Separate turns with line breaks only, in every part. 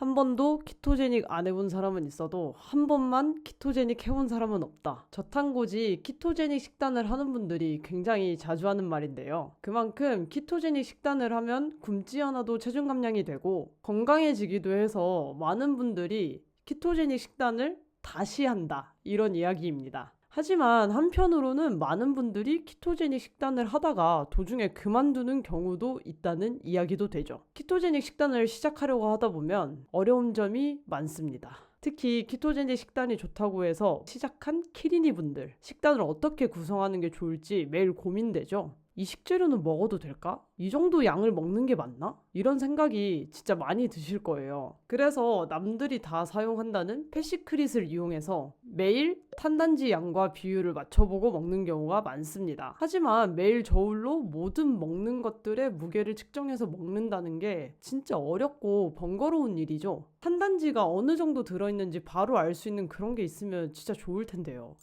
한 번도 키토제닉 안 해본 사람은 있어도 한 번만 키토제닉 해본 사람은 없다. 저탄고지 키토제닉 식단을 하는 분들이 굉장히 자주 하는 말인데요. 그만큼 키토제닉 식단을 하면 굶지 않아도 체중 감량이 되고 건강해지기도 해서 많은 분들이 키토제닉 식단을 다시 한다. 이런 이야기입니다. 하지만 한편으로는 많은 분들이 키토제닉 식단을 하다가 도중에 그만두는 경우도 있다는 이야기도 되죠. 키토제닉 식단을 시작하려고 하다 보면 어려운 점이 많습니다. 특히 키토제닉 식단이 좋다고 해서 시작한 키리니 분들, 식단을 어떻게 구성하는 게 좋을지 매일 고민되죠. 이 식재료는 먹어도 될까? 이 정도 양을 먹는 게 맞나? 이런 생각이 진짜 많이 드실 거예요. 그래서 남들이 다 사용한다는 패시크릿을 이용해서 매일 탄단지 양과 비율을 맞춰보고 먹는 경우가 많습니다. 하지만 매일 저울로 모든 먹는 것들의 무게를 측정해서 먹는다는 게 진짜 어렵고 번거로운 일이죠. 탄단지가 어느 정도 들어있는지 바로 알 수 있는 그런 게 있으면 진짜 좋을 텐데요.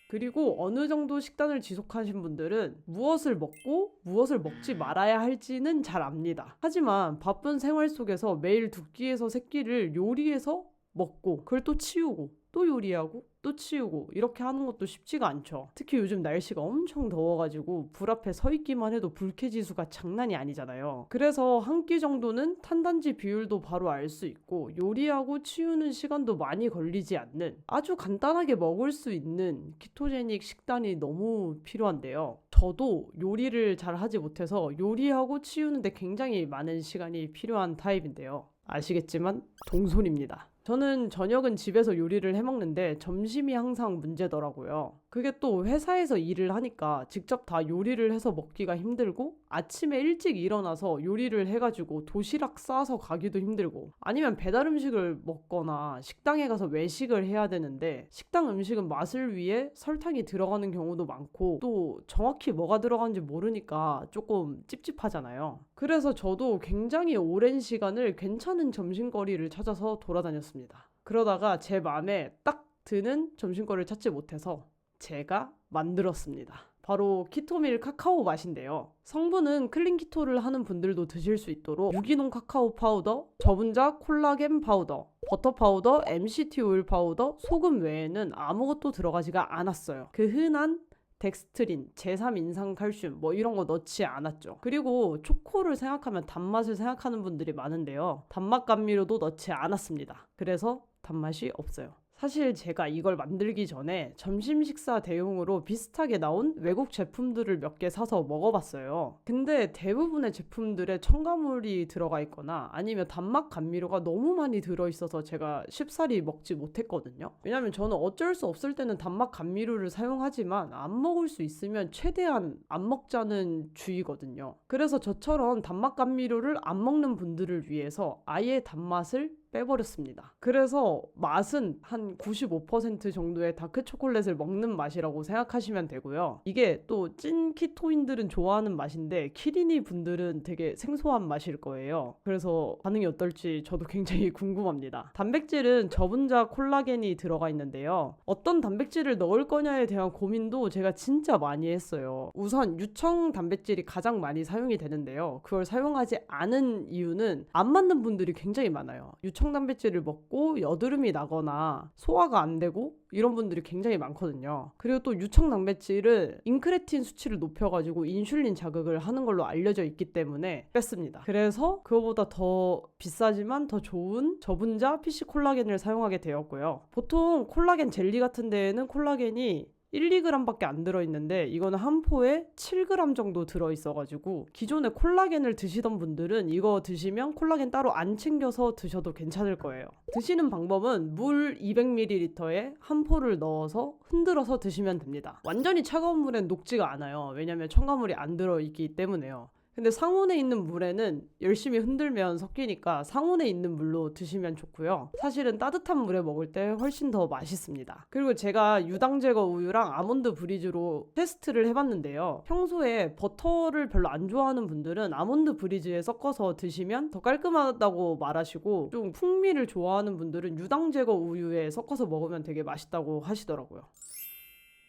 그리고 어느 정도 식단을 지속하신 분들은 무엇을 먹고 무엇을 먹지 말아야 할지는 잘 압니다. 하지만 바쁜 생활 속에서 매일 두 끼에서 세 끼를 요리해서 먹고 그걸 또 치우고 또 요리하고 또 치우고 이렇게 하는 것도 쉽지가 않죠. 특히 요즘 날씨가 엄청 더워가지고 불 앞에 서 있기만 해도 불쾌지수가 장난이 아니잖아요. 그래서 한 끼 정도는 탄단지 비율도 바로 알 수 있고 요리하고 치우는 시간도 많이 걸리지 않는 아주 간단하게 먹을 수 있는 키토제닉 식단이 너무 필요한데요. 저도 요리를 잘 하지 못해서 요리하고 치우는데 굉장히 많은 시간이 필요한 타입인데요. 아시겠지만 동손입니다. 저는 저녁은 집에서 요리를 해먹는데 점심이 항상 문제더라고요. 그게 또 회사에서 일을 하니까 직접 다 요리를 해서 먹기가 힘들고 아침에 일찍 일어나서 요리를 해가지고 도시락 싸서 가기도 힘들고 아니면 배달 음식을 먹거나 식당에 가서 외식을 해야 되는데 식당 음식은 맛을 위해 설탕이 들어가는 경우도 많고 또 정확히 뭐가 들어가는지 모르니까 조금 찝찝하잖아요. 그래서 저도 굉장히 오랜 시간을 괜찮은 점심거리를 찾아서 돌아다녔습니다. 그러다가 제 마음에 딱 드는 점심거리를 찾지 못해서 제가 만들었습니다. 바로 키토밀 카카오 맛인데요. 성분은 클린 키토를 하는 분들도 드실 수 있도록 유기농 카카오 파우더, 저분자 콜라겐 파우더, 버터 파우더, MCT 오일 파우더, 소금 외에는 아무것도 들어가지가 않았어요. 그 흔한 덱스트린, 제3인상칼슘 뭐 이런 거 넣지 않았죠. 그리고 초코를 생각하면 단맛을 생각하는 분들이 많은데요. 단맛 감미료도 넣지 않았습니다. 그래서 단맛이 없어요. 사실 제가 이걸 만들기 전에 점심 식사 대용으로 비슷하게 나온 외국 제품들을 몇 개 사서 먹어봤어요. 근데 대부분의 제품들에 첨가물이 들어가 있거나 아니면 단맛 감미료가 너무 많이 들어있어서 제가 쉽사리 먹지 못했거든요. 왜냐면 저는 어쩔 수 없을 때는 단맛 감미료를 사용하지만 안 먹을 수 있으면 최대한 안 먹자는 주의거든요. 그래서 저처럼 단맛 감미료를 안 먹는 분들을 위해서 아예 단맛을 빼버렸습니다. 그래서 맛은 한 95% 정도의 다크 초콜릿을 먹는 맛이라고 생각하시면 되고요. 이게 또 찐 키토인들은 좋아하는 맛인데 키리니 분들은 되게 생소한 맛일 거예요. 그래서 반응이 어떨지 저도 굉장히 궁금합니다. 단백질은 저분자 콜라겐이 들어가 있는데요. 어떤 단백질을 넣을 거냐에 대한 고민도 제가 진짜 많이 했어요. 우선 유청 단백질이 가장 많이 사용이 되는데요. 그걸 사용하지 않은 이유는 안 맞는 분들이 굉장히 많아요. 유청 단백질을 먹고 여드름이 나거나 소화가 안 되고 이런 분들이 굉장히 많거든요. 그리고 또 유청 단백질은 인크레틴 수치를 높여가지고 인슐린 자극을 하는 걸로 알려져 있기 때문에 뺐습니다. 그래서 그거보다 더 비싸지만 더 좋은 저분자 PC 콜라겐을 사용하게 되었고요. 보통 콜라겐 젤리 같은 데에는 콜라겐이 1, 2g밖에 안 들어있는데 이거는 한 포에 7g 정도 들어있어가지고 기존에 콜라겐을 드시던 분들은 이거 드시면 콜라겐 따로 안 챙겨서 드셔도 괜찮을 거예요. 드시는 방법은 물 200ml에 한 포를 넣어서 흔들어서 드시면 됩니다. 완전히 차가운 물엔 녹지가 않아요. 왜냐면 첨가물이 안 들어있기 때문에요. 근데 상온에 있는 물에는 열심히 흔들면 섞이니까 상온에 있는 물로 드시면 좋고요. 사실은 따뜻한 물에 먹을 때 훨씬 더 맛있습니다. 그리고 제가 유당 제거 우유랑 아몬드 브리즈로 테스트를 해봤는데요. 평소에 버터를 별로 안 좋아하는 분들은 아몬드 브리즈에 섞어서 드시면 더 깔끔하다고 말하시고 좀 풍미를 좋아하는 분들은 유당 제거 우유에 섞어서 먹으면 되게 맛있다고 하시더라고요.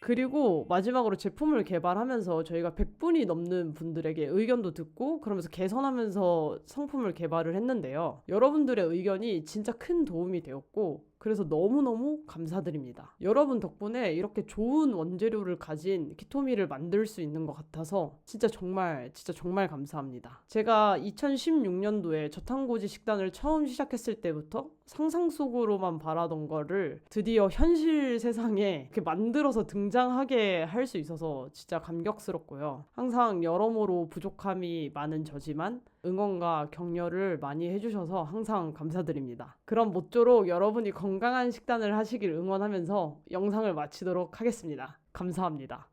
그리고 마지막으로 제품을 개발하면서 저희가 100분이 넘는 분들에게 의견도 듣고 그러면서 개선하면서 상품을 개발을 했는데요. 여러분들의 의견이 진짜 큰 도움이 되었고 그래서 너무너무 감사드립니다. 여러분 덕분에 이렇게 좋은 원재료를 가진 키토미를 만들 수 있는 것 같아서 진짜 정말 감사합니다. 제가 2016년도에 저탄고지 식단을 처음 시작했을 때부터 상상 속으로만 바라던 거를 드디어 현실 세상에 이렇게 만들어서 등장하게 할 수 있어서 진짜 감격스럽고요. 항상 여러모로 부족함이 많은 저지만 응원과 격려를 많이 해주셔서 항상 감사드립니다. 그럼 모쪼록 여러분이 건강한 식단을 하시길 응원하면서 영상을 마치도록 하겠습니다. 감사합니다.